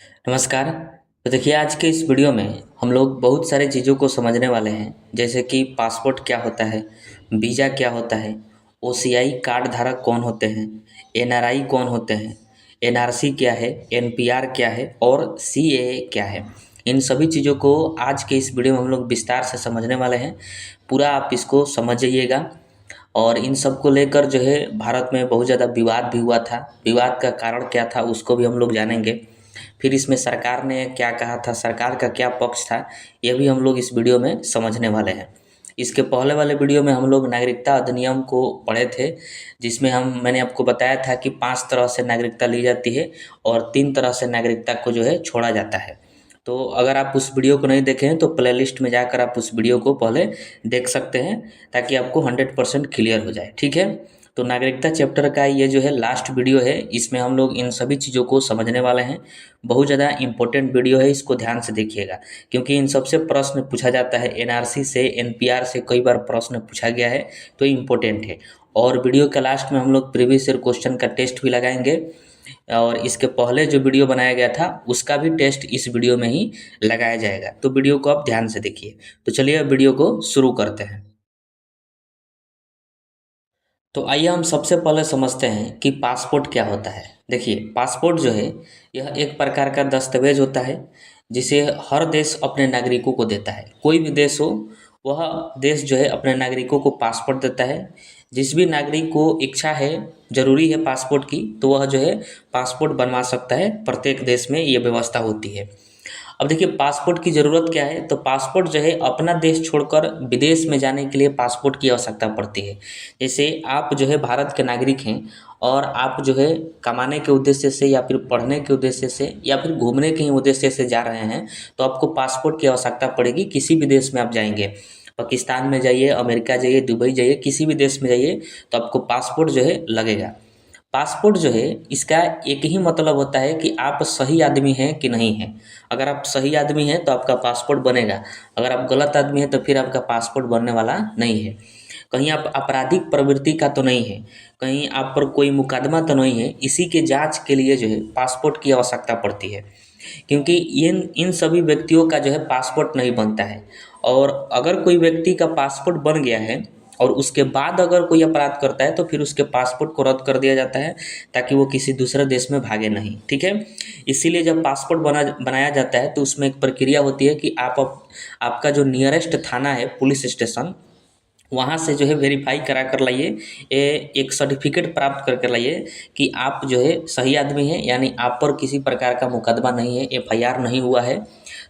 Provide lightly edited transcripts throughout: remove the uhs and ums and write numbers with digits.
नमस्कार। तो देखिए, आज के इस वीडियो में हम लोग बहुत सारी चीज़ों को समझने वाले हैं, जैसे कि पासपोर्ट क्या होता है, वीज़ा क्या होता है, ओसीआई कार्ड धारक कौन होते हैं, एनआरआई कौन होते हैं, एनआरसी क्या है, एनपीआर क्या है और सीएए क्या है। इन सभी चीज़ों को आज के इस वीडियो में हम लोग विस्तार से समझने वाले हैं। पूरा आप इसको समझ जाइएगा। और इन सब को लेकर जो है भारत में बहुत ज़्यादा विवाद भी हुआ था। विवाद का कारण क्या था उसको भी हम लोग जानेंगे। फिर इसमें सरकार ने क्या कहा था, सरकार का क्या पक्ष था, ये भी हम लोग इस वीडियो में समझने वाले हैं। इसके पहले वाले वीडियो में हम लोग नागरिकता अधिनियम को पढ़े थे, जिसमें मैंने आपको बताया था कि 5 तरह से नागरिकता ली जाती है और 3 तरह से नागरिकता को जो है छोड़ा जाता है। तो अगर आप उस वीडियो को नहीं देखे हैं तो प्लेलिस्ट में जाकर आप उस वीडियो को पहले देख सकते हैं, ताकि आपको 100% क्लियर हो जाए। ठीक है। तो नागरिकता चैप्टर का ये जो है लास्ट वीडियो है, इसमें हम लोग इन सभी चीज़ों को समझने वाले हैं। बहुत ज़्यादा इंपॉर्टेंट वीडियो है, इसको ध्यान से देखिएगा, क्योंकि इन सबसे प्रश्न पूछा जाता है। एनआरसी से, एनपीआर से कई बार प्रश्न पूछा गया है, तो इम्पोर्टेंट है। और वीडियो के लास्ट में हम लोग प्रीवियस ईयर क्वेश्चन का टेस्ट भी लगाएंगे, और इसके पहले जो वीडियो बनाया गया था उसका भी टेस्ट इस वीडियो में ही लगाया जाएगा। तो वीडियो को आप ध्यान से देखिए। तो चलिए वीडियो को शुरू करते हैं। तो आइए हम सबसे पहले समझते हैं कि पासपोर्ट क्या होता है। देखिए, पासपोर्ट जो है यह एक प्रकार का दस्तावेज होता है, जिसे हर देश अपने नागरिकों को देता है। कोई भी देश हो, वह देश जो है अपने नागरिकों को पासपोर्ट देता है। जिस भी नागरिक को इच्छा है, जरूरी है पासपोर्ट की, तो वह जो है पासपोर्ट बनवा सकता है। प्रत्येक देश में ये व्यवस्था होती है। अब देखिए, पासपोर्ट की ज़रूरत क्या है। तो पासपोर्ट जो है अपना देश छोड़कर विदेश में जाने के लिए पासपोर्ट की आवश्यकता पड़ती है। जैसे आप जो है भारत के नागरिक हैं और आप जो है कमाने के उद्देश्य से या फिर पढ़ने के उद्देश्य से या फिर घूमने के ही उद्देश्य से जा रहे हैं, तो आपको पासपोर्ट की आवश्यकता पड़ेगी। किसी भी देश में आप जाएंगे, पाकिस्तान में जाइए, अमेरिका जाइए, दुबई जाइए, किसी भी देश में जाइए, तो आपको पासपोर्ट जो है लगेगा। पासपोर्ट जो है इसका एक ही मतलब होता है कि आप सही आदमी हैं कि नहीं हैं। अगर आप सही आदमी हैं तो आपका पासपोर्ट बनेगा, अगर आप गलत आदमी हैं तो फिर आपका पासपोर्ट बनने वाला नहीं है। कहीं आप आपराधिक प्रवृत्ति का तो नहीं है, कहीं आप पर कोई मुकदमा तो नहीं है, इसी के जांच के लिए जो है पासपोर्ट की आवश्यकता पड़ती है। क्योंकि इन इन सभी व्यक्तियों का जो है पासपोर्ट नहीं बनता है। और अगर कोई व्यक्ति का पासपोर्ट बन गया है और उसके बाद अगर कोई अपराध करता है, तो फिर उसके पासपोर्ट को रद्द कर दिया जाता है, ताकि वो किसी दूसरे देश में भागे नहीं। ठीक है। इसीलिए जब पासपोर्ट बनाया जाता है तो उसमें एक प्रक्रिया होती है कि आपका जो नियरेस्ट थाना है, पुलिस स्टेशन, वहाँ से जो है वेरीफाई करा कर लाइए, एक सर्टिफिकेट प्राप्त करके लाइए कि आप जो है सही आदमी हैं, यानी आप पर किसी प्रकार का मुकदमा नहीं है, एफआईआर नहीं हुआ है।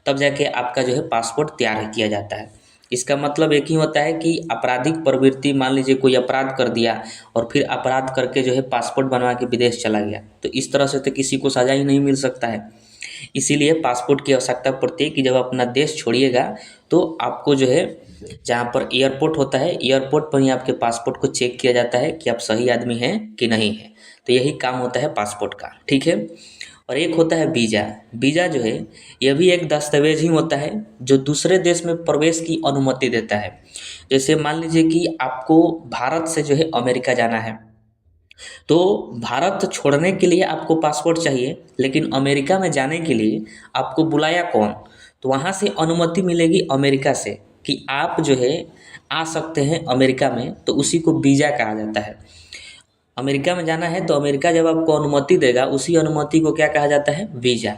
तब जाके आपका जो है पासपोर्ट तैयार किया जाता है। इसका मतलब एक ही होता है कि आपराधिक प्रवृत्ति, मान लीजिए कोई अपराध कर दिया और फिर अपराध करके जो है पासपोर्ट बनवा के विदेश चला गया, तो इस तरह से तो किसी को सजा ही नहीं मिल सकता है। इसीलिए पासपोर्ट की आवश्यकता पड़ती है कि जब अपना देश छोड़िएगा तो आपको जो है, जहाँ पर एयरपोर्ट होता है, एयरपोर्ट पर ही आपके पासपोर्ट को चेक किया जाता है कि आप सही आदमी हैं कि नहीं है। तो यही काम होता है पासपोर्ट का। ठीक है। और एक होता है वीज़ा। वीज़ा जो है यह भी एक दस्तावेज ही होता है जो दूसरे देश में प्रवेश की अनुमति देता है। जैसे मान लीजिए कि आपको भारत से जो है अमेरिका जाना है, तो भारत छोड़ने के लिए आपको पासपोर्ट चाहिए, लेकिन अमेरिका में जाने के लिए आपको बुलाया कौन? तो वहाँ से अनुमति मिलेगी अमेरिका से कि आप जो है आ सकते हैं अमेरिका में, तो उसी को वीज़ा कहा जाता है। अमेरिका में जाना है तो अमेरिका जब आपको अनुमति देगा, उसी अनुमति को क्या कहा जाता है? वीज़ा।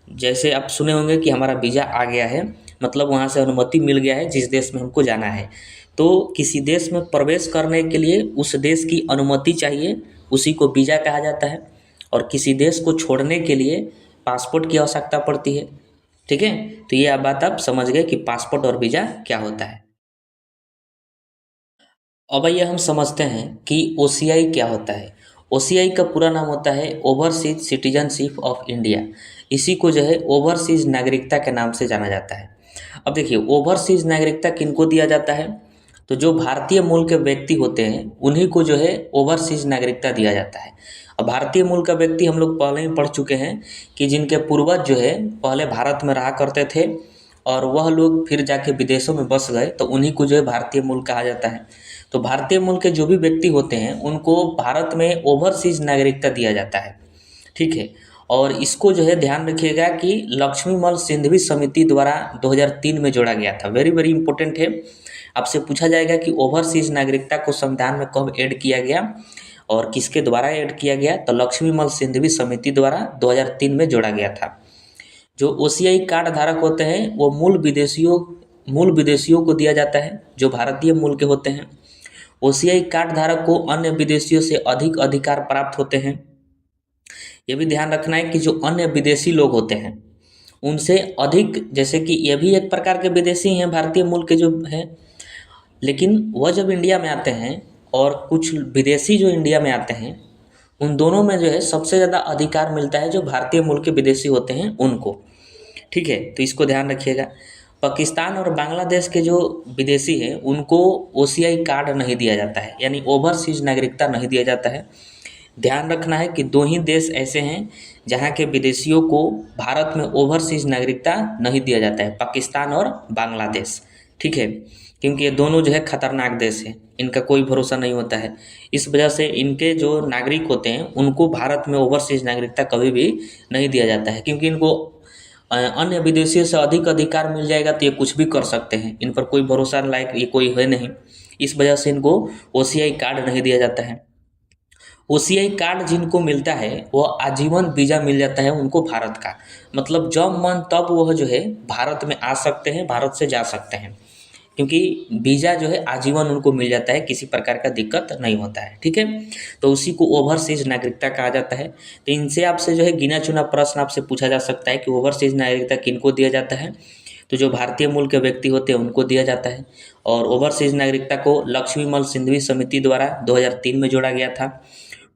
जैसे आप सुने होंगे कि हमारा वीज़ा आ गया है, मतलब वहाँ से अनुमति मिल गया है जिस देश में हमको जाना है। तो किसी देश में प्रवेश करने के लिए उस देश की अनुमति चाहिए, उसी को वीज़ा कहा जाता है। और किसी देश को छोड़ने के लिए पासपोर्ट की आवश्यकता पड़ती है। ठीक है। तो ये बात आप समझ गए कि पासपोर्ट और वीज़ा क्या होता है। अब आइए हम समझते हैं कि ओसीआई क्या होता है। ओसीआई का पूरा नाम होता है ओवरसीज सिटीजनशिप ऑफ इंडिया। इसी को जो है ओवरसीज नागरिकता के नाम से जाना जाता है। अब देखिए, ओवरसीज नागरिकता किनको दिया जाता है? तो जो भारतीय मूल के व्यक्ति होते हैं उन्हीं को जो है ओवरसीज नागरिकता दिया जाता है। अब भारतीय मूल का व्यक्ति हम लोग पहले ही पढ़ चुके हैं कि जिनके पूर्वज जो है पहले भारत में रहा करते थे और वह लोग फिर जाके विदेशों में बस गए, तो उन्हीं को जो है भारतीय मूल कहा जाता है। तो भारतीय मूल के जो भी व्यक्ति होते हैं उनको भारत में ओवरसीज नागरिकता दिया जाता है। ठीक है। और इसको जो है ध्यान रखिएगा कि लक्ष्मीमल सिंघवी समिति द्वारा 2003 में जोड़ा गया था। वेरी वेरी इंपॉर्टेंट है। आपसे पूछा जाएगा कि ओवरसीज नागरिकता को संविधान में कब ऐड किया गया और किसके द्वारा ऐड किया गया, तो लक्ष्मीमल सिंघवी समिति द्वारा 2003 में जोड़ा गया था। जो ओसीआई कार्ड धारक होते हैं वो मूल विदेशियों को दिया जाता है जो भारतीय मूल के होते हैं। ओसीआई कार्ड धारक को अन्य विदेशियों से अधिक अधिकार प्राप्त होते हैं। ये भी ध्यान रखना है कि जो अन्य विदेशी लोग होते हैं उनसे अधिक, जैसे कि ये भी एक प्रकार के विदेशी हैं भारतीय मूल के जो हैं, लेकिन वह जब इंडिया में आते हैं और कुछ विदेशी जो इंडिया में आते हैं उन दोनों में जो है सबसे ज़्यादा अधिकार मिलता है जो भारतीय मूल के विदेशी होते हैं उनको। ठीक है, तो इसको ध्यान रखिएगा। पाकिस्तान और बांग्लादेश के जो विदेशी हैं उनको ओसीआई कार्ड नहीं दिया जाता है, यानी ओवरसीज नागरिकता नहीं दिया जाता है। ध्यान रखना है कि दो ही देश ऐसे हैं जहाँ के विदेशियों को भारत में ओवरसीज नागरिकता नहीं दिया जाता है, पाकिस्तान और बांग्लादेश। ठीक है, क्योंकि ये दोनों जो है खतरनाक देश हैं, इनका कोई भरोसा नहीं होता है। इस वजह से इनके जो नागरिक होते हैं उनको भारत में ओवरसीज नागरिकता कभी भी नहीं दिया जाता है, क्योंकि इनको अन्य विदेशियों से अधिक अधिकार मिल जाएगा तो ये कुछ भी कर सकते हैं, इन पर कोई भरोसा लायक ये कोई है नहीं। इस वजह से इनको ओसीआई कार्ड नहीं दिया जाता है। ओसीआई कार्ड जिनको मिलता है वो आजीवन वीज़ा मिल जाता है उनको भारत का, मतलब जब मन तब वह जो है भारत में आ सकते हैं, भारत से जा सकते हैं, क्योंकि वीज़ा जो है आजीवन उनको मिल जाता है, किसी प्रकार का दिक्कत नहीं होता है। ठीक है, तो उसी को ओवरसीज नागरिकता कहा जाता है। तो इनसे आपसे जो है गिना चुना प्रश्न आपसे पूछा जा सकता है कि ओवरसीज नागरिकता किनको दिया जाता है, तो जो भारतीय मूल के व्यक्ति होते हैं उनको दिया जाता है। और ओवरसीज नागरिकता को लक्ष्मीमल सिंघवी समिति द्वारा 2003 में जोड़ा गया था।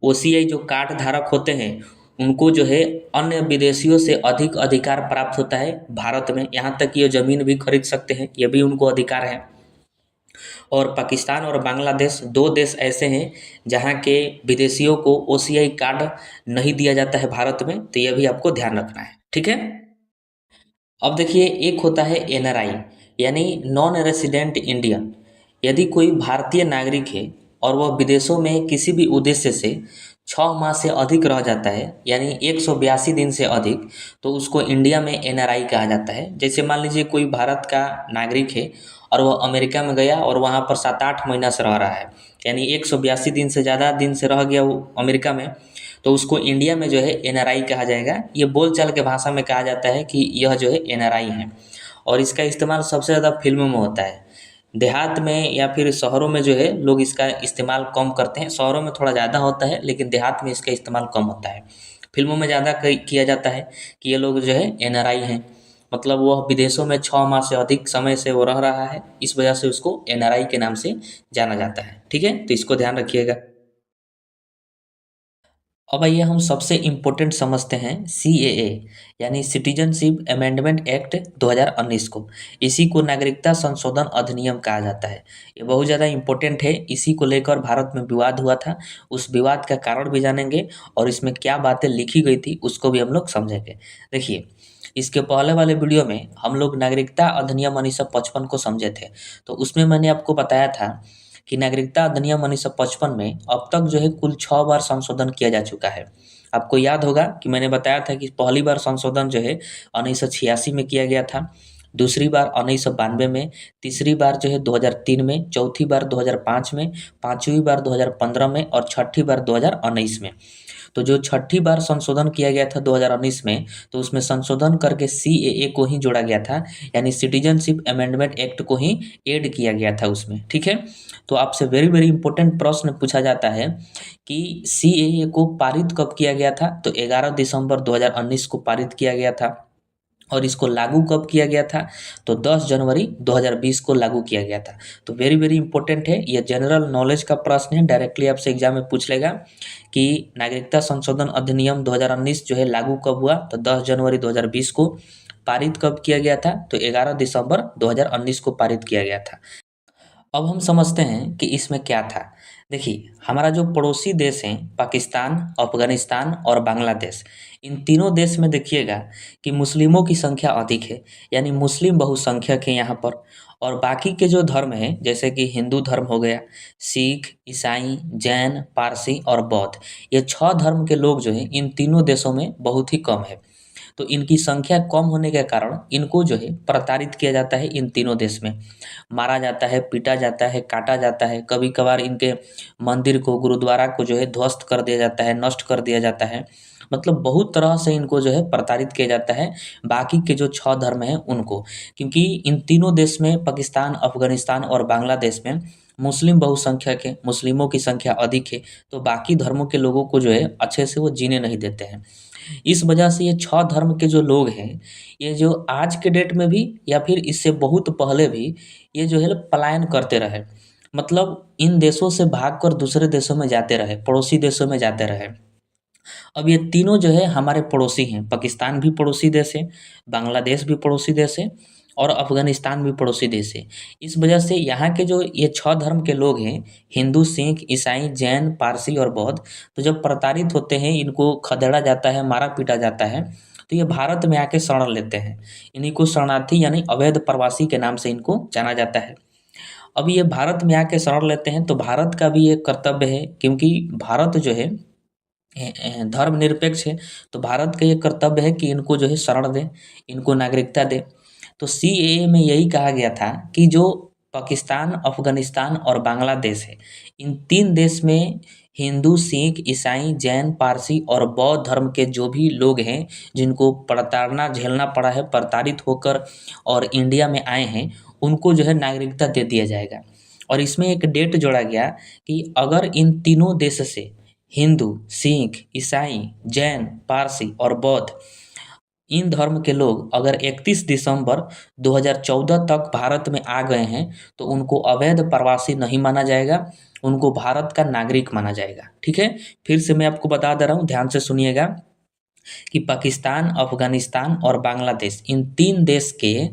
ओसीआई जो कार्ड धारक होते हैं उनको जो है अन्य विदेशियों से अधिक अधिकार प्राप्त होता है भारत में, यहाँ तक कि ये ज़मीन भी खरीद सकते हैं, ये भी उनको अधिकार है। और पाकिस्तान और बांग्लादेश दो देश ऐसे हैं जहाँ के विदेशियों को ओसीआई कार्ड नहीं दिया जाता है भारत में, तो ये भी आपको ध्यान रखना है। ठीक है, अब देखिए एक होता है एनआरआई यानी नॉन रेसिडेंट इंडियन। यदि कोई भारतीय नागरिक है और वह विदेशों में किसी भी उद्देश्य से 6 माह से अधिक रह जाता है, यानी 182 दिन से अधिक, तो उसको इंडिया में एनआरआई कहा जाता है। जैसे मान लीजिए कोई भारत का नागरिक है और वह अमेरिका में गया और वहाँ पर 7-8 महीना से रह रहा है, यानी 182 दिन से ज़्यादा दिन से रह गया वो अमेरिका में, तो उसको इंडिया में जो है एनआरआई कहा जाएगा। ये बोलचाल के भाषा में कहा जाता है कि यह जो है एनआरआई है। और इसका इस्तेमाल सबसे ज़्यादा फिल्मों में होता है। देहात में या फिर शहरों में जो है लोग इसका इस्तेमाल कम करते हैं, शहरों में थोड़ा ज़्यादा होता है लेकिन देहात में इसका इस्तेमाल कम होता है। फिल्मों में ज़्यादा किया जाता है कि ये लोग जो है एनआरआई हैं, मतलब वह विदेशों में 6 माह से अधिक समय से वो रह रहा है, इस वजह से उसको एनआरआई के नाम से जाना जाता है। ठीक है, तो इसको ध्यान रखिएगा। अब आइए हम सबसे इम्पोर्टेंट समझते हैं सीएए यानी सिटीजनशिप अमेंडमेंट एक्ट 2019 को। इसी को नागरिकता संशोधन अधिनियम कहा जाता है। ये बहुत ज़्यादा इम्पोर्टेंट है, इसी को लेकर भारत में विवाद हुआ था, उस विवाद का कारण भी जानेंगे और इसमें क्या बातें लिखी गई थी उसको भी हम लोग समझेंगे। देखिए, इसके पहले वाले वीडियो में हम लोग नागरिकता अधिनियम 1955 को समझे थे, तो उसमें मैंने आपको बताया था कि नागरिकता अधिनियम 1955 में अब तक जो है कुल 6 बार संशोधन किया जा चुका है। आपको याद होगा कि मैंने बताया था कि पहली बार संशोधन जो है 1986 में किया गया था, दूसरी बार 1992 में, तीसरी बार जो है 2003 में, चौथी बार 2005 में, पाँचवीं बार 2015 में और छठी बार 2019 में। तो जो छठी बार संशोधन किया गया था 2019 में, तो उसमें संशोधन करके सीएए को ही जोड़ा गया था, यानी सिटीजनशिप अमेंडमेंट एक्ट को ही ऐड किया गया था उसमें। ठीक है, तो आपसे वेरी वेरी इंपॉर्टेंट प्रश्न पूछा जाता है कि सीएए को पारित कब किया गया था, तो 11 दिसंबर 2019 को पारित किया गया था। और इसको लागू कब किया गया था, तो 10 जनवरी 2020 को लागू किया गया था। तो वेरी वेरी इंपॉर्टेंट है, ये जनरल नॉलेज का प्रश्न है, डायरेक्टली आपसे एग्जाम में पूछ लेगा कि नागरिकता संशोधन अधिनियम 2019 जो है लागू कब हुआ, तो 10 जनवरी 2020 को। पारित कब किया गया था, तो 11 दिसंबर 2019 को पारित किया गया था। अब हम समझते हैं कि इसमें क्या था। देखिए, हमारा जो पड़ोसी देश हैं पाकिस्तान, अफ़गानिस्तान और बांग्लादेश, इन तीनों देश में देखिएगा कि मुस्लिमों की संख्या अधिक है, यानी मुस्लिम बहुसंख्यक हैं यहाँ पर। और बाकी के जो धर्म हैं जैसे कि हिंदू धर्म हो गया, सिख, ईसाई, जैन, पारसी और बौद्ध, ये 6 धर्म के लोग जो हैं इन तीनों देशों में बहुत ही कम है। तो इनकी संख्या कम होने के कारण इनको जो है प्रताड़ित किया जाता है इन तीनों देश में। मारा जाता है, पीटा जाता है, काटा जाता है, कभी-कभार इनके मंदिर को, गुरुद्वारा को जो है ध्वस्त कर दिया जाता है, नष्ट कर दिया जाता है। मतलब बहुत तरह से इनको जो है प्रताड़ित किया जाता है, बाकी के जो 6 धर्म हैं उनको। क्योंकि इन तीनों देश में, पाकिस्तान, अफ़गानिस्तान और बांग्लादेश में मुस्लिम बहुसंख्यक है, मुस्लिमों की संख्या अधिक है, तो बाकी धर्मों के लोगों को जो है अच्छे से वो जीने नहीं देते हैं। इस वजह से ये 6 धर्म के जो लोग हैं, ये जो आज के डेट में भी या फिर इससे बहुत पहले भी ये जो है पलायन करते रहे। मतलब इन देशों से भागकर दूसरे देशों में जाते रहे, पड़ोसी देशों में जाते रहे। अब ये तीनों जो है हमारे पड़ोसी हैं, पाकिस्तान भी पड़ोसी देश है, बांग्लादेश भी पड़ोसी देश है और अफ़गानिस्तान भी पड़ोसी देश है। इस वजह से यहाँ के जो ये 6 धर्म के लोग हैं, हिंदू, सिख, ईसाई, जैन, पारसी और बौद्ध, तो जब प्रताड़ित होते हैं, इनको खदेड़ा जाता है, मारा-पीटा जाता है, तो ये भारत में आके शरण लेते हैं। इन्हीं को शरणार्थी यानी अवैध प्रवासी के नाम से इनको जाना जाता है। अब ये भारत में आके शरण लेते हैं, तो भारत का भी एक कर्तव्य है, क्योंकि भारत जो है धर्मनिरपेक्ष है, तो भारत का ये कर्तव्य है कि इनको जो है शरण दें, इनको नागरिकता दें। तो सीएए में यही कहा गया था कि जो पाकिस्तान, अफ़गानिस्तान और बांग्लादेश है, इन 3 देश में हिंदू, सिख, ईसाई, जैन, पारसी और बौद्ध धर्म के जो भी लोग हैं, जिनको प्रताड़ना झेलना पड़ा है, प्रताड़ित होकर और इंडिया में आए हैं, उनको जो है नागरिकता दे दिया जाएगा। और इसमें एक डेट जोड़ा गया कि अगर इन तीनों देश से हिंदू, सिख, ईसाई, जैन, पारसी और बौद्ध, इन धर्म के लोग अगर 31 दिसंबर 2014 तक भारत में आ गए हैं, तो उनको अवैध प्रवासी नहीं माना जाएगा, उनको भारत का नागरिक माना जाएगा। ठीक है? फिर से मैं आपको बता दे रहा हूँ, ध्यान से सुनिएगा कि पाकिस्तान, अफ़गानिस्तान और बांग्लादेश, इन 3 देश के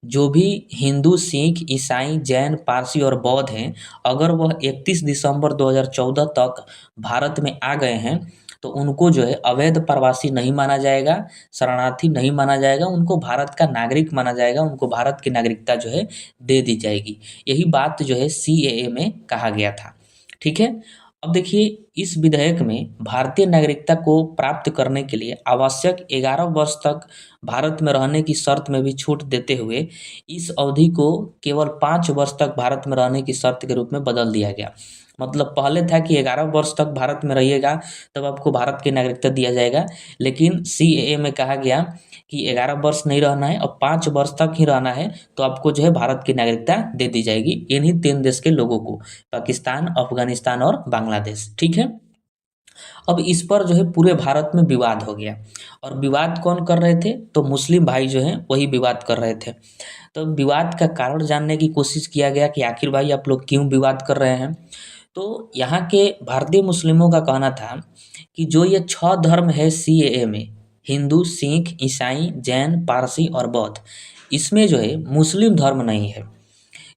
जो भी हिंदू, सिख, ईसाई, जैन, पारसी और बौद्ध हैं, अगर वह 31 दिसंबर 2014 तक भारत में आ गए हैं, तो उनको जो है अवैध प्रवासी नहीं माना जाएगा, शरणार्थी नहीं माना जाएगा, उनको भारत का नागरिक माना जाएगा, उनको भारत की नागरिकता जो है दे दी जाएगी। यही बात जो है सीएए में कहा गया था। ठीक है? अब देखिए, इस विधेयक में भारतीय नागरिकता को प्राप्त करने के लिए आवश्यक 11 वर्ष तक भारत में रहने की शर्त में भी छूट देते हुए इस अवधि को केवल 5 वर्ष तक भारत में रहने की शर्त के रूप में बदल दिया गया। मतलब पहले था कि 11 वर्ष तक भारत में रहिएगा तब आपको भारत की नागरिकता दिया जाएगा, लेकिन सीएए में कहा गया कि 11 वर्ष नहीं रहना है, अब 5 वर्ष तक ही रहना है, तो आपको जो है भारत की नागरिकता दे दी जाएगी इन्हीं 3 देश के लोगों को, पाकिस्तान, अफ़गानिस्तान और बांग्लादेश। ठीक है? अब इस पर जो है पूरे भारत में विवाद हो गया। और विवाद कौन कर रहे थे? तो मुस्लिम भाई जो हैं वही विवाद कर रहे थे। तो विवाद का कारण जानने की कोशिश किया गया कि आखिर भाई आप लोग क्यों विवाद कर रहे हैं? तो यहाँ के भारतीय मुस्लिमों का कहना था कि जो ये 6 धर्म है सीएए में, हिंदू, सिख, ईसाई, जैन, पारसी और बौद्ध, इसमें जो है मुस्लिम धर्म नहीं है।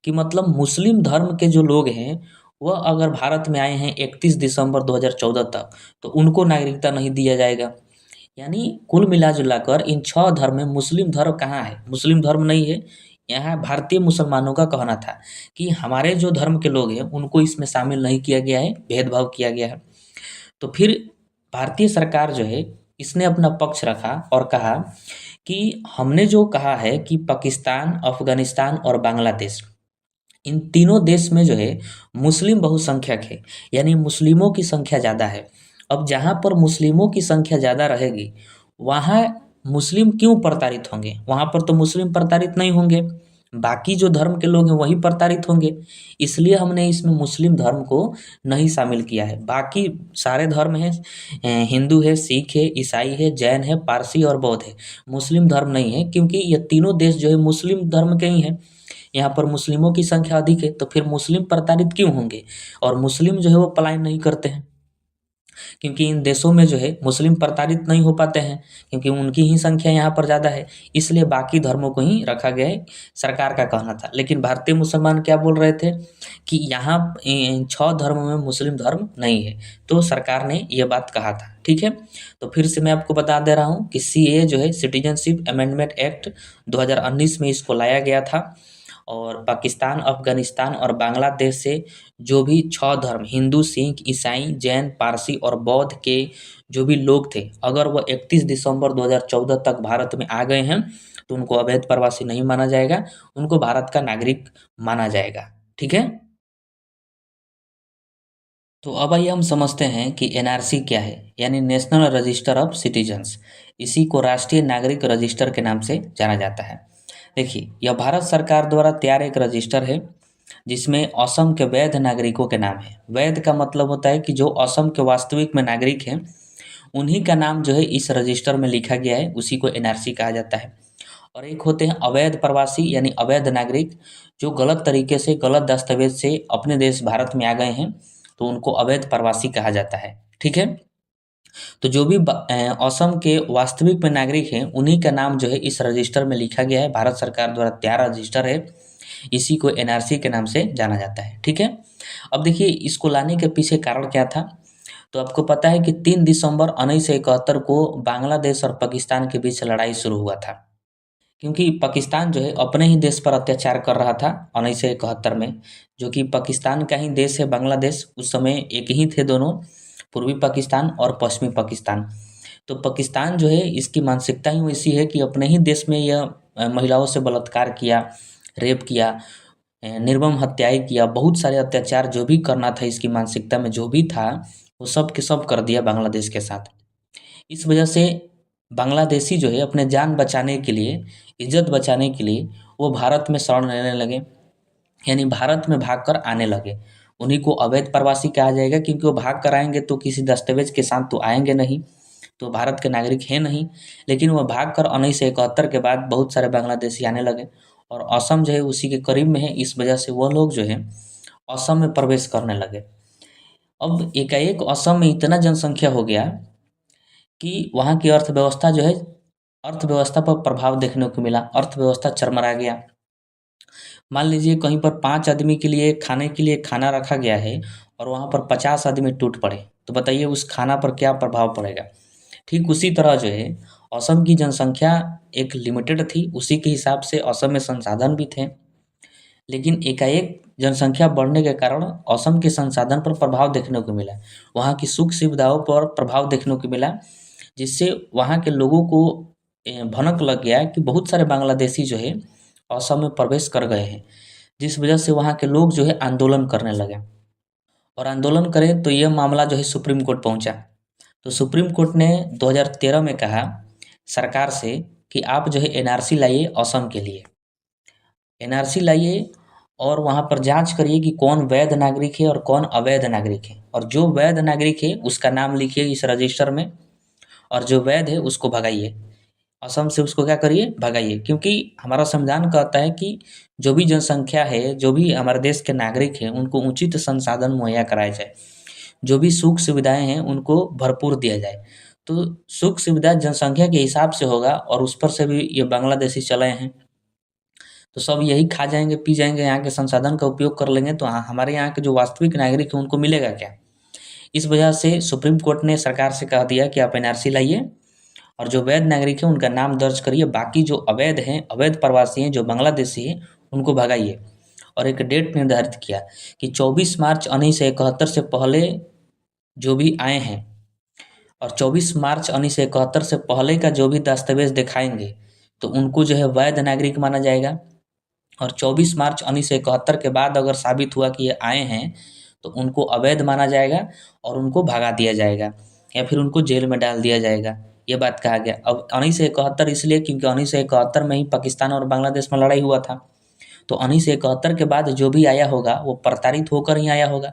कि मतलब मुस्लिम धर्म के जो लोग हैं, वह अगर भारत में आए हैं 31 दिसंबर 2014 तक, तो उनको नागरिकता नहीं दिया जाएगा। यानी कुल मिला-जुला कर इन 6 धर्म में मुस्लिम धर्म कहाँ है? मुस्लिम धर्म नहीं है। यहाँ भारतीय मुसलमानों का कहना था कि हमारे जो धर्म के लोग हैं, उनको इसमें शामिल नहीं किया गया है, भेदभाव किया गया है। तो फिर भारतीय सरकार जो है, इसने अपना पक्ष रखा और कहा कि हमने जो कहा है कि पाकिस्तान, अफ़गानिस्तान और बांग्लादेश, इन तीनों देश में जो है मुस्लिम बहुसंख्यक है, यानी मुस्लिमों की संख्या ज़्यादा है। अब जहाँ पर मुस्लिमों की संख्या ज़्यादा रहेगी, वहाँ मुस्लिम क्यों प्रताड़ित होंगे? वहाँ पर तो मुस्लिम प्रताड़ित नहीं होंगे, बाकी जो धर्म के लोग हैं वही प्रताड़ित होंगे। इसलिए हमने इसमें मुस्लिम धर्म को नहीं शामिल किया है। बाकी सारे धर्म हैं, हिंदू है, सिख है, ईसाई है, जैन है, पारसी और बौद्ध है। मुस्लिम धर्म नहीं है, क्योंकि ये तीनों देश जो है मुस्लिम धर्म के ही हैं। यहाँ पर मुस्लिमों की संख्या अधिक है, तो फिर मुस्लिम प्रताड़ित क्यों होंगे? और मुस्लिम जो है वो पलायन नहीं करते हैं। क्योंकि इन देशों में जो है मुस्लिम प्रताड़ित नहीं हो पाते हैं, क्योंकि उनकी ही संख्या यहाँ पर ज़्यादा है, इसलिए बाकी धर्मों को ही रखा गया है, सरकार का कहना था। लेकिन भारतीय मुसलमान क्या बोल रहे थे कि यहाँ इन 6 धर्मों में मुस्लिम धर्म नहीं है, तो सरकार ने ये बात कहा था। ठीक है, तो फिर से मैं आपको बता दे रहा हूँ कि सीएए जो है सिटीजनशिप अमेंडमेंट एक्ट 2019 में इसको लाया गया था, और पाकिस्तान, अफ़गानिस्तान और बांग्लादेश से जो भी 6 धर्म हिंदू, सिख, ईसाई, जैन, पारसी और बौद्ध के जो भी लोग थे, अगर वो 31 दिसंबर 2014 तक भारत में आ गए हैं तो उनको अवैध प्रवासी नहीं माना जाएगा, उनको भारत का नागरिक माना जाएगा। ठीक है, तो अब आइए हम समझते हैं कि एनआरसी क्या है, यानी नेशनल रजिस्टर ऑफ सिटीजन्स। इसी को राष्ट्रीय नागरिक रजिस्टर के नाम से जाना जाता है। देखिए, यह भारत सरकार द्वारा तैयार एक रजिस्टर है जिसमें असम के वैध नागरिकों के नाम है। वैध का मतलब होता है कि जो असम के वास्तविक में नागरिक हैं, उन्हीं का नाम जो है इस रजिस्टर में लिखा गया है, उसी को एनआरसी कहा जाता है। और एक होते हैं अवैध प्रवासी, यानी अवैध नागरिक, जो गलत तरीके से, गलत दस्तावेज से अपने देश भारत में आ गए हैं, तो उनको अवैध प्रवासी कहा जाता है। ठीक है, तो जो भी असम के वास्तविक में नागरिक हैं, उन्हीं का नाम जो है इस रजिस्टर में लिखा गया है। भारत सरकार द्वारा तैयार रजिस्टर है, इसी को एनआरसी के नाम से जाना जाता है। ठीक है, अब देखिए इसको लाने के पीछे कारण क्या था। तो आपको पता है कि 3 दिसंबर 1971 को बांग्लादेश और पाकिस्तान के बीच लड़ाई शुरू हुआ था, क्योंकि पाकिस्तान जो है अपने ही देश पर अत्याचार कर रहा था 1971 में। जो कि पाकिस्तान का ही देश है बांग्लादेश, उस समय एक ही थे दोनों, पूर्वी पाकिस्तान और पश्चिमी पाकिस्तान। तो पाकिस्तान जो है इसकी मानसिकता ही वैसी है कि अपने ही देश में यह महिलाओं से बलात्कार किया, रेप किया, निर्मम हत्याएं किया, बहुत सारे अत्याचार जो भी करना था इसकी मानसिकता में जो भी था, वो सब के सब कर दिया बांग्लादेश के साथ। इस वजह से बांग्लादेशी जो है अपने जान बचाने के लिए, इज्जत बचाने के लिए वो भारत में शरण लेने लगे, यानी भारत में भाग कर आने लगे। उन्हीं को अवैध प्रवासी कहा जाएगा, क्योंकि वो भाग कर आएंगे तो किसी दस्तावेज के साथ तो आएंगे नहीं, तो भारत के नागरिक हैं नहीं। लेकिन वो भाग कर 1971 के बाद बहुत सारे बांग्लादेशी आने लगे, और असम जो है उसी के करीब में है, इस वजह से वो लोग जो है असम में प्रवेश करने लगे। अब एकाएक असम में इतना जनसंख्या हो गया कि वहाँ की अर्थव्यवस्था जो है, अर्थव्यवस्था पर प्रभाव देखने को मिला, अर्थव्यवस्था चरमरा गया। मान लीजिए कहीं पर 5 आदमी के लिए खाने के लिए खाना रखा गया है और वहाँ पर 50 आदमी टूट पड़े, तो बताइए उस खाना पर क्या प्रभाव पड़ेगा। ठीक उसी तरह जो है असम की जनसंख्या एक लिमिटेड थी, उसी के हिसाब से असम में संसाधन भी थे, लेकिन एकाएक जनसंख्या बढ़ने के कारण असम के संसाधन पर प्रभाव देखने को मिला, वहाँ की सुख सुविधाओं पर प्रभाव देखने को मिला, जिससे वहाँ के लोगों को भनक लग गया कि बहुत सारे बांग्लादेशी जो है असम में प्रवेश कर गए हैं, जिस वजह से वहाँ के लोग जो है आंदोलन करने लगे। और आंदोलन करें तो यह मामला जो है सुप्रीम कोर्ट पहुँचा। तो सुप्रीम कोर्ट ने 2013 में कहा सरकार से कि आप जो है एनआरसी लाइए असम के लिए, एनआरसी लाइए और वहाँ पर जांच करिए कि कौन वैध नागरिक है और कौन अवैध नागरिक है, और जो वैध नागरिक है उसका नाम लिखिए इस रजिस्टर में, और जो वैध है उसको भगाइए, असम से उसको क्या करिए, भगाइए। क्योंकि हमारा संविधान कहता है कि जो भी जनसंख्या है, जो भी हमारे देश के नागरिक हैं, उनको उचित संसाधन मुहैया कराए जाए, जो भी सुख सुविधाएं हैं उनको भरपूर दिया जाए। तो सुख सुविधा जनसंख्या के हिसाब से होगा, और उस पर से भी ये बांग्लादेशी चले हैं, तो सब यही खा जाएंगे, पी जाएंगे, यहाँ के संसाधन का उपयोग कर लेंगे, तो हमारे यहाँ के जो वास्तविक नागरिक हैं उनको मिलेगा क्या। इस वजह से सुप्रीम कोर्ट ने सरकार से कह दिया कि आप एनआरसी लाइए और जो वैध नागरिक हैं उनका नाम दर्ज करिए, बाकी जो अवैध हैं, अवैध प्रवासी हैं, जो बांग्लादेशी हैं, उनको भगाइए। और एक डेट निर्धारित किया कि 24 मार्च 1971 से पहले जो भी आए हैं, और 24 मार्च 1971 से पहले का जो भी दस्तावेज दिखाएंगे तो उनको जो है वैध नागरिक माना जाएगा, और 24 मार्च 1971 के बाद अगर साबित हुआ कि ये आए हैं तो उनको अवैध माना जाएगा और उनको भगा दिया जाएगा, या फिर उनको जेल में डाल दिया जाएगा। ये बात कहा गया। अब 1971 इसलिए क्योंकि 1971 में ही पाकिस्तान और बांग्लादेश में लड़ाई हुआ था, तो 1971 के बाद जो भी आया होगा वो प्रताड़ित होकर ही आया होगा,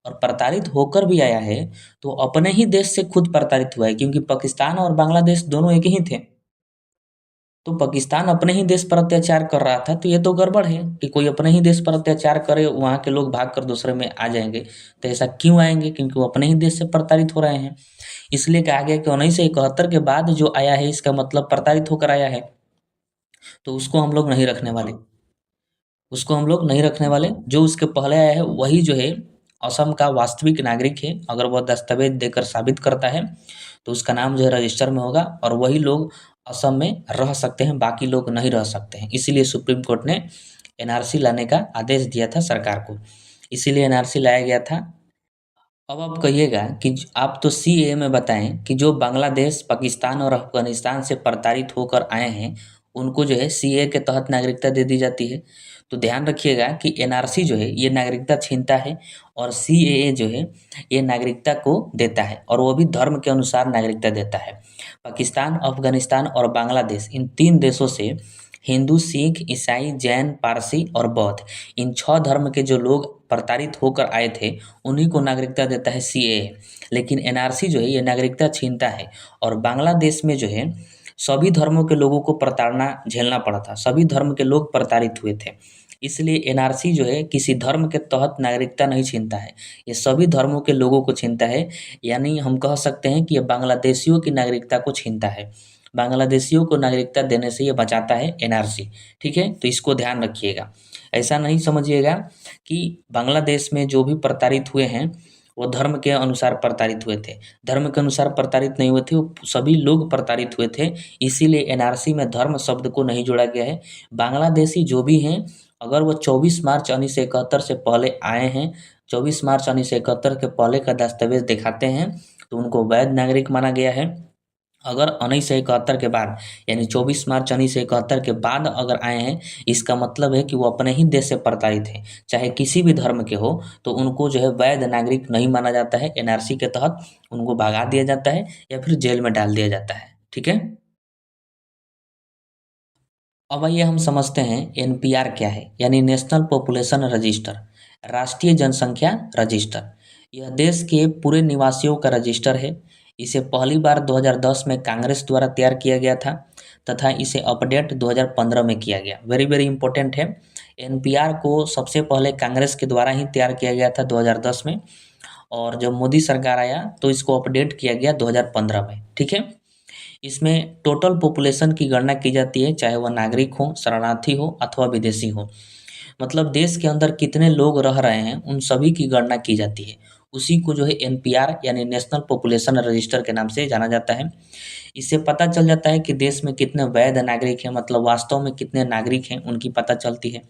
और प्रताड़ित होकर भी आया है तो अपने ही देश से खुद प्रताड़ित हुआ है, क्योंकि पाकिस्तान और बांग्लादेश दोनों एक ही थे। तो पाकिस्तान अपने ही देश पर अत्याचार कर रहा था, तो ये तो गड़बड़ है कि कोई अपने ही देश पर अत्याचार करे, वहाँ के लोग भाग कर दूसरे में आ जाएंगे। तो ऐसा क्यों आएंगे? क्योंकि वो अपने ही देश से प्रताड़ित हो रहे हैं। इसलिए कहा गया कि 1971 के बाद जो आया है इसका मतलब प्रताड़ित होकर आया है, तो उसको हम लोग नहीं रखने वाले। उसको हम लोग नहीं रखने वाले। जो उसके पहले आया है वही जो है असम का वास्तविक नागरिक है। अगर वह दस्तावेज देकर साबित करता है तो उसका नाम जो है रजिस्टर में होगा और वही लोग असम में रह सकते हैं, बाकी लोग नहीं रह सकते हैं। इसीलिए सुप्रीम कोर्ट ने एनआरसी लाने का आदेश दिया था सरकार को, इसीलिए एनआरसी लाया गया था। अब आप कहिएगा कि आप तो सीएए में बताएं कि जो बांग्लादेश, पाकिस्तान और अफगानिस्तान से प्रताड़ित होकर आए हैं उनको जो है सीएए के तहत नागरिकता दे दी जाती है। तो ध्यान रखिएगा कि एनआरसी जो है ये नागरिकता छीनता है और सीएए जो है ये नागरिकता को देता है, और वो भी धर्म के अनुसार नागरिकता देता है। पाकिस्तान, अफगानिस्तान और बांग्लादेश, इन 3 देशों से हिंदू, सिख, ईसाई, जैन, पारसी और बौद्ध, इन 6 धर्म के जो लोग प्रताड़ित होकर आए थे उन्हीं को नागरिकता देता है सीएए। लेकिन एनआरसी जो है ये नागरिकता छीनता है। और बांग्लादेश में जो है सभी धर्मों के लोगों को प्रताड़ना झेलना पड़ा था, सभी धर्म के लोग प्रताड़ित हुए थे। इसलिए एनआरसी जो है किसी धर्म के तहत नागरिकता नहीं छीनता है, ये सभी धर्मों के लोगों को छीनता है। यानी हम कह सकते हैं कि ये बांग्लादेशियों की नागरिकता को छीनता है। बांग्लादेशियों को नागरिकता देने से ये बचाता है एनआरसी। ठीक है, तो इसको ध्यान रखिएगा। ऐसा नहीं समझिएगा कि बांग्लादेश में जो भी प्रताड़ित हुए हैं वो धर्म के अनुसार प्रताड़ित हुए थे। धर्म के अनुसार प्रताड़ित नहीं हुए थे, वो सभी लोग प्रताड़ित हुए थे। इसीलिए एनआरसी में धर्म शब्द को नहीं जोड़ा गया है। बांग्लादेशी जो भी हैं, अगर वो 24 मार्च 1971 से पहले आए हैं, 24 मार्च 1971 के पहले का दस्तावेज दिखाते हैं, तो उनको वैध नागरिक माना गया है। अगर 1971 के बाद यानी 24 मार्च 1971 के बाद अगर आए हैं, इसका मतलब है कि वो अपने ही देश से प्रताड़ित हैं, चाहे किसी भी धर्म के हो, तो उनको जो है वैध नागरिक नहीं माना जाता है। एनआरसी के तहत उनको भगा दिया जाता है या फिर जेल में डाल दिया जाता है। ठीक है, अब आइए हम समझते हैं एनपीआर क्या है, यानी नेशनल पॉपुलेशन रजिस्टर, राष्ट्रीय जनसंख्या रजिस्टर। यह देश के पूरे निवासियों का रजिस्टर है। इसे पहली बार 2010 में कांग्रेस द्वारा तैयार किया गया था तथा इसे अपडेट 2015 में किया गया। वेरी वेरी इंपॉर्टेंट है। एनपीआर को सबसे पहले कांग्रेस के द्वारा ही तैयार किया गया था 2010 में, और जब मोदी सरकार आया तो इसको अपडेट किया गया 2015 में। ठीक है, इसमें टोटल पॉपुलेशन की गणना की जाती है, चाहे वह नागरिक हो, शरणार्थी हो अथवा विदेशी हो। मतलब देश के अंदर कितने लोग रह रहे हैं उन सभी की गणना की जाती है। उसी को जो है एनपीआर यानी नेशनल पॉपुलेशन रजिस्टर के नाम से जाना जाता है। इससे पता चल जाता है कि देश में कितने वैध नागरिक हैं, मतलब वास्तव में कितने नागरिक हैं उनकी पता चलती है।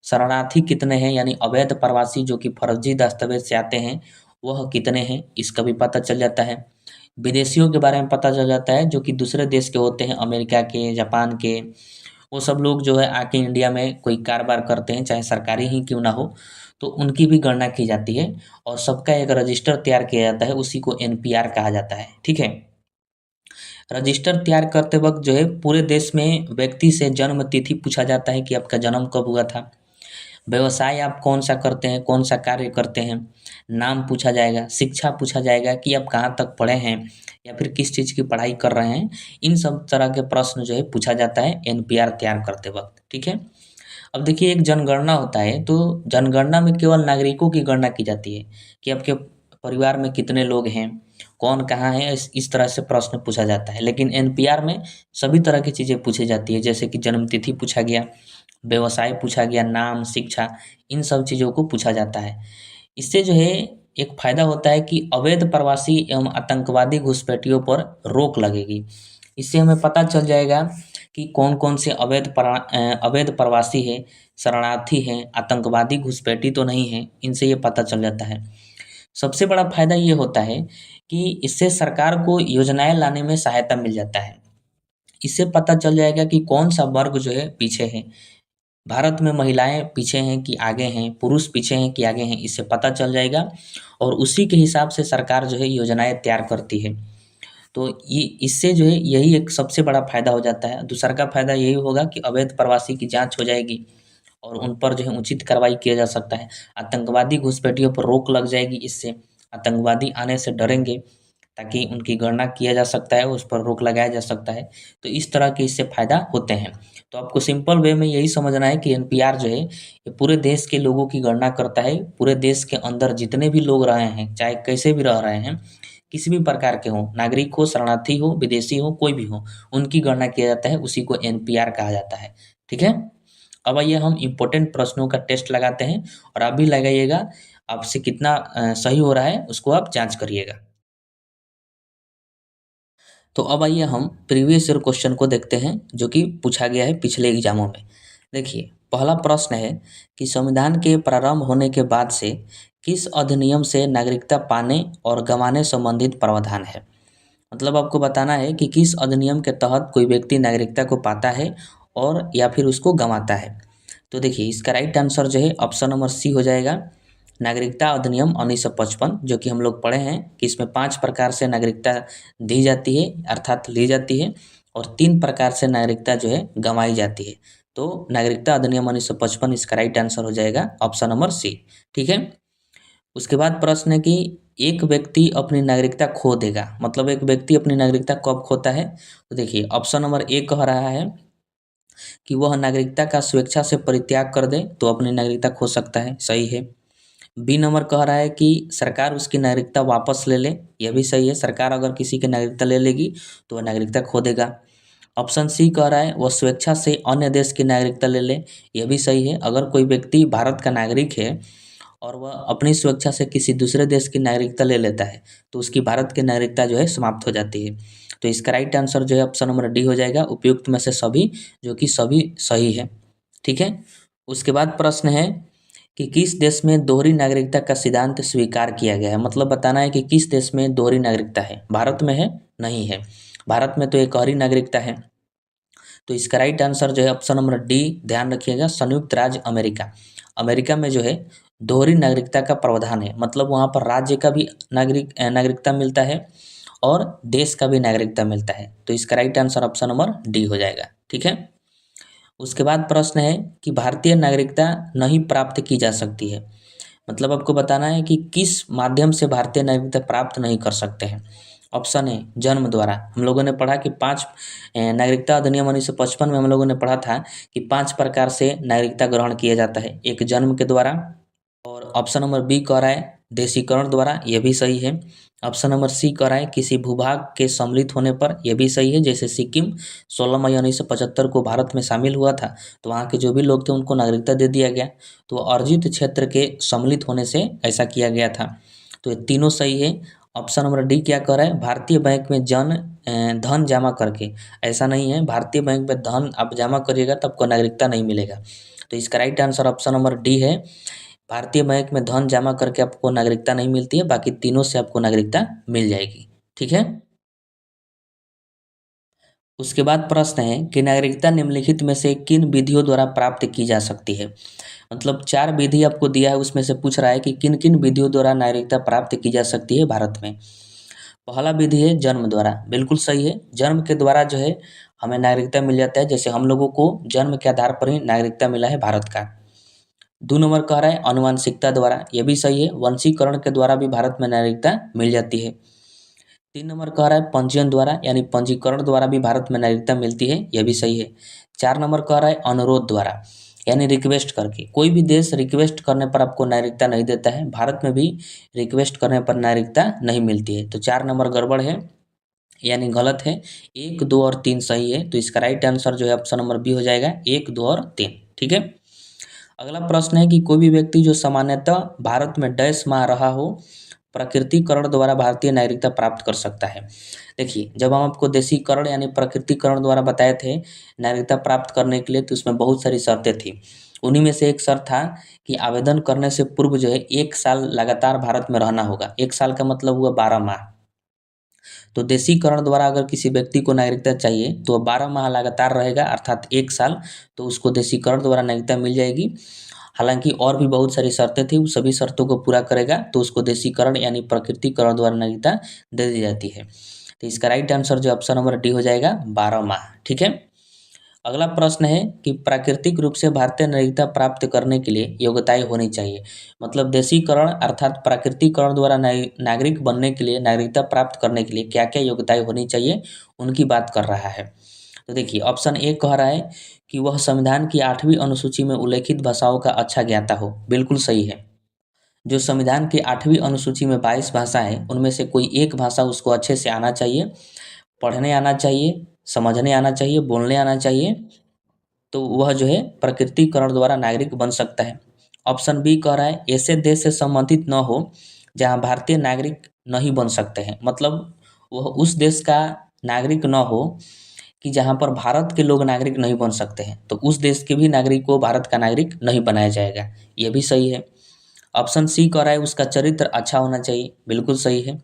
शरणार्थी कितने हैं, यानी अवैध प्रवासी जो कि फर्जी दस्तावेज से आते हैं, वह कितने हैं, इसका भी पता चल जाता है। विदेशियों के बारे में पता चल जाता है, जो कि दूसरे देश के होते हैं, अमेरिका के, जापान के। वो सब लोग जो है आके इंडिया में कोई कारोबार करते हैं, चाहे सरकारी ही क्यों ना हो, तो उनकी भी गणना की जाती है और सबका एक रजिस्टर तैयार किया जाता है, उसी को एनपीआर कहा जाता है। ठीक है, रजिस्टर तैयार करते वक्त जो है पूरे देश में व्यक्ति से जन्म तिथि पूछा जाता है कि आपका जन्म कब हुआ था, व्यवसाय आप कौन-सा करते हैं, कौन-सा कार्य करते हैं, नाम पूछा जाएगा, शिक्षा पूछा जाएगा कि आप कहाँ तक पढ़े हैं या फिर किस चीज़ की पढ़ाई कर रहे हैं। इन सब तरह के प्रश्न जो है पूछा जाता है एनपीआर तैयार करते वक़्त। ठीक है? अब देखिए एक जनगणना होता है, तो जनगणना में केवल नागरिकों की गणना की जाती है कि आपके परिवार में कितने लोग हैं, कौन कहाँ है, इस तरह से प्रश्न पूछा जाता है। लेकिन एनपीआर में सभी तरह की चीज़ें पूछी जाती है, जैसे कि जन्म तिथि पूछा गया, व्यवसाय पूछा गया, नाम, शिक्षा, इन सब चीज़ों को पूछा जाता है। इससे जो है एक फ़ायदा होता है कि अवैध प्रवासी एवं आतंकवादी घुसपैठियों पर रोक लगेगी। इससे हमें पता चल जाएगा कि कौन-कौन से अवैध प्रवासी हैं, शरणार्थी हैं, आतंकवादी घुसपैठी तो नहीं हैं, इनसे ये पता चल जाता है। सबसे बड़ा फ़ायदा ये होता है कि इससे सरकार को योजनाएँ लाने में सहायता मिल जाता है। इससे पता चल जाएगा कि कौन-सा वर्ग जो है पीछे है। भारत में महिलाएँ पीछे हैं कि आगे हैं, पुरुष पीछे हैं कि आगे हैं, इससे पता चल जाएगा और उसी के हिसाब से सरकार जो है योजनाएँ तैयार करती है। तो ये इससे जो है यही एक सबसे बड़ा फ़ायदा हो जाता है। दूसरा का फ़ायदा यही होगा कि अवैध प्रवासी की जाँच हो जाएगी और उन पर जो है उचित कार्रवाई किया जा सकता है। आतंकवादी घुसपैठियों पर रोक लग जाएगी इससे, आतंकवादी आने से डरेंगे। ताकि उनकी गणना किया जा सकता है, उस पर रोक लगाया जा सकता है। तो इस तरह के इससे फ़ायदा होते हैं। तो आपको सिंपल वे में यही समझना है कि एनपीआर जो है ये पूरे देश के लोगों की गणना करता है। पूरे देश के अंदर जितने भी लोग रहे हैं, चाहे कैसे भी रह रहे हैं, किसी भी प्रकार के हों, नागरिक हो, शरणार्थी हो, विदेशी हो, कोई भी हो, उनकी गणना किया जाता है। उसी को एनपीआर कहा जाता है। ठीक है? अब आइए हम इम्पोर्टेंट प्रश्नों का टेस्ट लगाते हैं और आप भी लगाइएगा। आपसे कितना सही हो रहा है उसको आप जाँच करिएगा। तो अब आइए हम प्रीवियस ईयर क्वेश्चन को देखते हैं जो कि पूछा गया है पिछले एग्जामों में। देखिए, पहला प्रश्न है कि संविधान के प्रारंभ होने के बाद से किस अधिनियम से नागरिकता पाने और गंवाने संबंधित प्रावधान है। मतलब आपको बताना है कि किस अधिनियम के तहत कोई व्यक्ति नागरिकता को पाता है और या फिर उसको गंवाता है। तो देखिए, इसका राइट आंसर जो है ऑप्शन नंबर सी हो जाएगा, नागरिकता अधिनियम 1955, जो कि हम लोग पढ़े हैं कि इसमें 5 प्रकार से नागरिकता दी जाती है अर्थात ली जाती है और 3 प्रकार से नागरिकता जो है गंवाई जाती है। तो नागरिकता अधिनियम 1955 इसका राइट आंसर हो जाएगा ऑप्शन नंबर सी। ठीक है? उसके बाद प्रश्न है कि एक व्यक्ति अपनी नागरिकता खो देगा, मतलब एक व्यक्ति अपनी नागरिकता कब खोता है। तो देखिए, ऑप्शन नंबर ए कह रहा है कि वह नागरिकता का स्वेच्छा से परित्याग कर दे तो अपनी नागरिकता खो सकता है, सही है। बी नंबर कह रहा है कि सरकार उसकी नागरिकता वापस ले ले, यह भी सही है। सरकार अगर किसी की नागरिकता ले लेगी तो वह नागरिकता खो देगा। ऑप्शन सी कह रहा है वह स्वेच्छा से अन्य देश की नागरिकता ले ले, यह भी सही है। अगर कोई व्यक्ति भारत का नागरिक है और वह अपनी स्वेच्छा से किसी दूसरे देश की नागरिकता ले लेता है तो उसकी भारत की नागरिकता जो है समाप्त हो जाती है। तो इसका राइट आंसर जो है ऑप्शन नंबर डी हो जाएगा, उपयुक्त में से सभी, जो कि सभी सही है। ठीक है? उसके बाद प्रश्न है कि किस देश में दोहरी नागरिकता का सिद्धांत स्वीकार किया गया है। मतलब बताना है कि किस देश में दोहरी नागरिकता है। भारत में है? नहीं है। भारत में तो एक और ही नागरिकता है। तो इसका राइट आंसर जो है ऑप्शन नंबर डी, ध्यान रखिएगा, संयुक्त राज्य अमेरिका। अमेरिका में जो है दोहरी नागरिकता का प्रावधान है। मतलब वहाँ पर राज्य का भी नागरिकता मिलता है और देश का भी नागरिकता मिलता है। तो इसका right answer option number D हो जाएगा। ठीक है? उसके बाद प्रश्न है कि भारतीय नागरिकता नहीं प्राप्त की जा सकती है। मतलब आपको बताना है कि किस माध्यम से भारतीय नागरिकता प्राप्त नहीं कर सकते हैं। ऑप्शन ए, जन्म द्वारा। हम लोगों ने पढ़ा कि 5 नागरिकता अधिनियम 1955 में हम लोगों ने पढ़ा था कि 5 प्रकार से नागरिकता ग्रहण किया जाता है। एक, जन्म के द्वारा। और ऑप्शन नंबर बी कह रहा है देशीकरण द्वारा, यह भी सही है। ऑप्शन नंबर सी कह रहा है किसी भूभाग के सम्मिलित होने पर, यह भी सही है। जैसे सिक्किम 16 मई 1975 को भारत में शामिल हुआ था तो वहाँ के जो भी लोग थे उनको नागरिकता दे दिया गया। तो अर्जित क्षेत्र के सम्मिलित होने से ऐसा किया गया था। तो ये तीनों सही है। ऑप्शन नंबर डी क्या कह रहा है, भारतीय बैंक में धन जमा करके। ऐसा नहीं है, भारतीय बैंक में धन आप जमा करिएगा तो आपको नागरिकता नहीं मिलेगा। तो इसका right answer option number D है, भारतीय बैंक में धन जमा करके आपको नागरिकता नहीं मिलती है, बाकी तीनों से आपको नागरिकता मिल जाएगी। ठीक है? उसके बाद प्रश्न है कि नागरिकता निम्नलिखित में से किन विधियों द्वारा प्राप्त की जा सकती है। मतलब 4 विधि आपको दिया है, उसमें से पूछ रहा है कि किन किन विधियों द्वारा नागरिकता प्राप्त की जा सकती है भारत में। पहला विधि है जन्म द्वारा, बिल्कुल सही है। जन्म के द्वारा जो है हमें नागरिकता मिल जाता है। जैसे हम लोगों को जन्म के आधार पर ही नागरिकता मिला है भारत का। 2 नंबर कह रहा है आनुवंशिकता द्वारा, यह भी सही है। वंशीकरण के द्वारा भी भारत में नागरिकता मिल जाती है। 3 नंबर कह रहा है पंजीयन द्वारा, यानी पंजीकरण द्वारा भी भारत में नागरिकता मिलती है, यह भी सही है। 4 नंबर कह रहा है अनुरोध द्वारा, यानी रिक्वेस्ट करके। कोई भी देश रिक्वेस्ट करने पर आपको नागरिकता नहीं देता है, भारत में भी रिक्वेस्ट करने पर नागरिकता नहीं मिलती है। तो 4 नंबर गड़बड़ है, यानी गलत है। 1, 2 और 3 सही है। तो इसका राइट आंसर जो है ऑप्शन नंबर बी हो जाएगा, 1, 2 और 3। ठीक है? अगला प्रश्न है कि कोई भी व्यक्ति जो सामान्यतः भारत में डैश माह रहा हो, प्रकृतिकरण द्वारा भारतीय नागरिकता प्राप्त कर सकता है। देखिए, जब हम आपको देशीकरण यानी प्रकृतिकरण द्वारा बताए थे नागरिकता प्राप्त करने के लिए, तो उसमें बहुत सारी शर्तें थी। उन्हीं में से एक शर्त था कि आवेदन करने से पूर्व जो है 1 साल लगातार भारत में रहना होगा। 1 साल का मतलब हुआ 12 माह। तो देशीकरण द्वारा अगर किसी व्यक्ति को नागरिकता चाहिए तो 12 माह लगातार रहेगा, अर्थात 1 साल, तो उसको देशीकरण द्वारा नागरिकता मिल जाएगी। हालांकि और भी बहुत सारी शर्तें थी, उस सभी शर्तों को पूरा करेगा तो उसको देशीकरण यानी प्रकृतिकरण द्वारा नागरिकता दे दी जाती है। तो इसका राइट आंसर जो ऑप्शन नंबर डी हो जाएगा, 12 माह। ठीक है? अगला प्रश्न है कि प्राकृतिक रूप से भारतीय नागरिकता प्राप्त करने के लिए योग्यताएं होनी चाहिए। मतलब देशीकरण अर्थात प्राकृतिकरण द्वारा नागरिक बनने के लिए, नागरिकता प्राप्त करने के लिए क्या क्या योग्यताएं होनी चाहिए, उनकी बात कर रहा है। तो देखिए ऑप्शन ए कह रहा है कि वह संविधान की 8वीं अनुसूची में उल्लेखित भाषाओं का अच्छा ज्ञाता हो। बिल्कुल सही है। जो संविधान की 8वीं अनुसूची में 22 भाषा है, उनमें से कोई एक भाषा उसको अच्छे से आना चाहिए, पढ़ने आना चाहिए, समझने आना चाहिए, बोलने आना चाहिए, तो वह जो है प्रकृतिकरण द्वारा नागरिक बन सकता है। ऑप्शन बी कह रहा है ऐसे देश से संबंधित न हो जहाँ भारतीय नागरिक नहीं बन सकते हैं। मतलब वह उस देश का नागरिक न हो कि जहाँ पर भारत के लोग नागरिक नहीं बन सकते हैं, तो उस देश के भी नागरिक को भारत का नागरिक नहीं बनाया जाएगा। ये भी सही है। ऑप्शन सी कह रहा है उसका चरित्र अच्छा होना चाहिए। बिल्कुल सही है।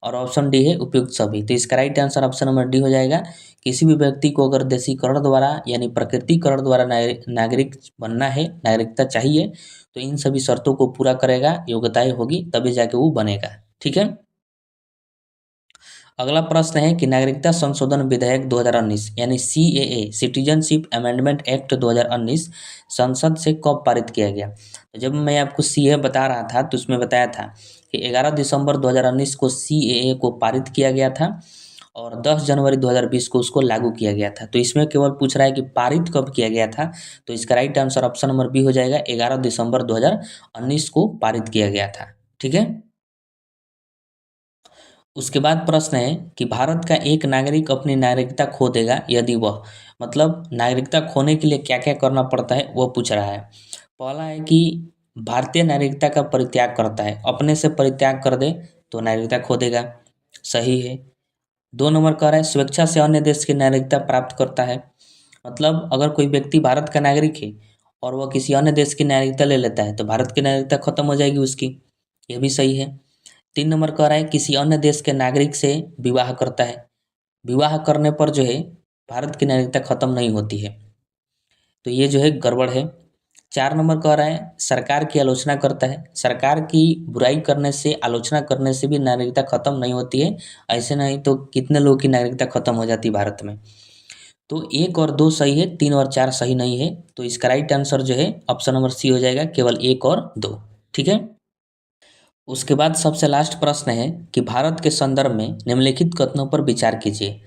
और ऑप्शन डी है उपयुक्त सभी। तो इसका right answer option number D हो जाएगा। किसी भी व्यक्ति को अगर देशीकरण द्वारा यानी प्रकृतिकरण द्वारा नागरिक बनना है, नागरिकता चाहिए, तो इन सभी शर्तों को पूरा करेगा, योग्यताएं होगी, तभी जाके वो बनेगा। ठीक है। अगला प्रश्न है कि नागरिकता संशोधन विधेयक 2019 यानी सीएए सिटीजनशिप अमेंडमेंट एक्ट 2019 संसद से कब पारित किया गया। तो जब मैं आपको सीएए बता रहा था तो उसमें बताया था कि 11 दिसंबर 2019 को सीएए को पारित किया गया था और 10 जनवरी 2020 को उसको लागू किया गया था। तो इसमें केवल पूछ रहा है कि पारित कब किया गया था, तो इसका right answer option number B हो जाएगा। 11 दिसंबर 2019 को पारित किया गया था। ठीक है। उसके बाद प्रश्न है कि भारत का एक नागरिक अपनी नागरिकता खो देगा यदि वह, मतलब नागरिकता खोने के लिए क्या क्या करना पड़ता है वो पूछ रहा है। पहला है कि भारतीय नागरिकता का परित्याग करता है, अपने से परित्याग कर दे तो नागरिकता खो देगा। सही है। 2 नंबर कह रहा है स्वेच्छा से अन्य देश की नागरिकता प्राप्त करता है। मतलब अगर कोई व्यक्ति भारत का नागरिक है और वह किसी अन्य देश की नागरिकता ले लेता है तो भारत की नागरिकता खत्म हो जाएगी उसकी। यह भी सही है। 3 नंबर कह रहा है किसी अन्य देश के नागरिक से विवाह करता है। विवाह करने पर जो है भारत की नागरिकता खत्म नहीं होती है, तो ये जो है गड़बड़ है। 4 नंबर कह रहा है सरकार की आलोचना करता है। सरकार की बुराई करने से, आलोचना करने से भी नागरिकता खत्म नहीं होती है। ऐसे नहीं तो कितने लोगों की नागरिकता खत्म हो जाती है भारत में। तो 1 और 2 सही है, 3 और 4 सही नहीं है। तो इसका राइट आंसर जो है ऑप्शन नंबर सी हो जाएगा, केवल 1 और 2। ठीक है। उसके बाद सबसे लास्ट प्रश्न है कि भारत के संदर्भ में निम्नलिखित कथनों पर विचार कीजिए।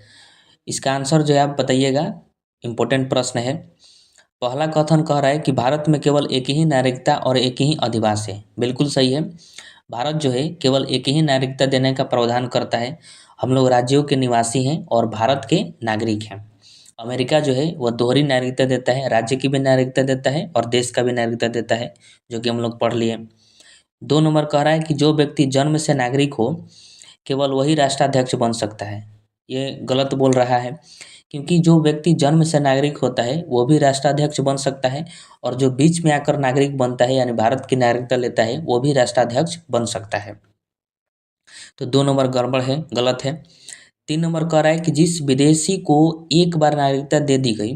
इसका आंसर जो है आप बताइएगा। इम्पोर्टेंट प्रश्न है। पहला कथन कह रहा है कि भारत में केवल एक ही नागरिकता और एक ही अधिवास है। बिल्कुल सही है। भारत जो है केवल एक ही नागरिकता देने का प्रावधान करता है। हम लोग राज्यों के निवासी हैं और भारत के नागरिक हैं। अमेरिका जो है वह दोहरी नागरिकता देता है, राज्य की भी नागरिकता देता है और देश का भी नागरिकता देता है, जो कि हम लोग पढ़ लिए। 2 नंबर कह रहा है कि जो व्यक्ति जन्म से नागरिक हो केवल वही राष्ट्राध्यक्ष बन सकता है। ये गलत बोल रहा है, क्योंकि जो व्यक्ति जन्म से नागरिक होता है वो भी राष्ट्राध्यक्ष बन सकता है और जो बीच में आकर नागरिक बनता है यानी भारत की नागरिकता लेता है वो भी राष्ट्राध्यक्ष बन सकता है। तो 2 नंबर गड़बड़ है, गलत है। 3 नंबर कह रहा है कि जिस विदेशी को एक बार नागरिकता दे दी गई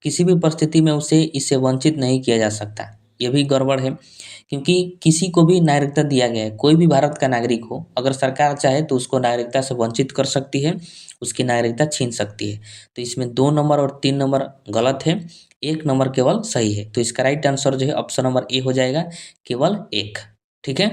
किसी भी परिस्थिति में उसे इससे वंचित नहीं किया जा सकता। ये भी गड़बड़ है, क्योंकि किसी को भी नागरिकता दिया गया है, कोई भी भारत का नागरिक हो, अगर सरकार चाहे तो उसको नागरिकता से वंचित कर सकती है, उसकी नागरिकता छीन सकती है। तो इसमें 2 नंबर और 3 नंबर गलत है, 1 नंबर केवल सही है। तो इसका राइट आंसर जो है ऑप्शन नंबर ए हो जाएगा, केवल 1। ठीक है।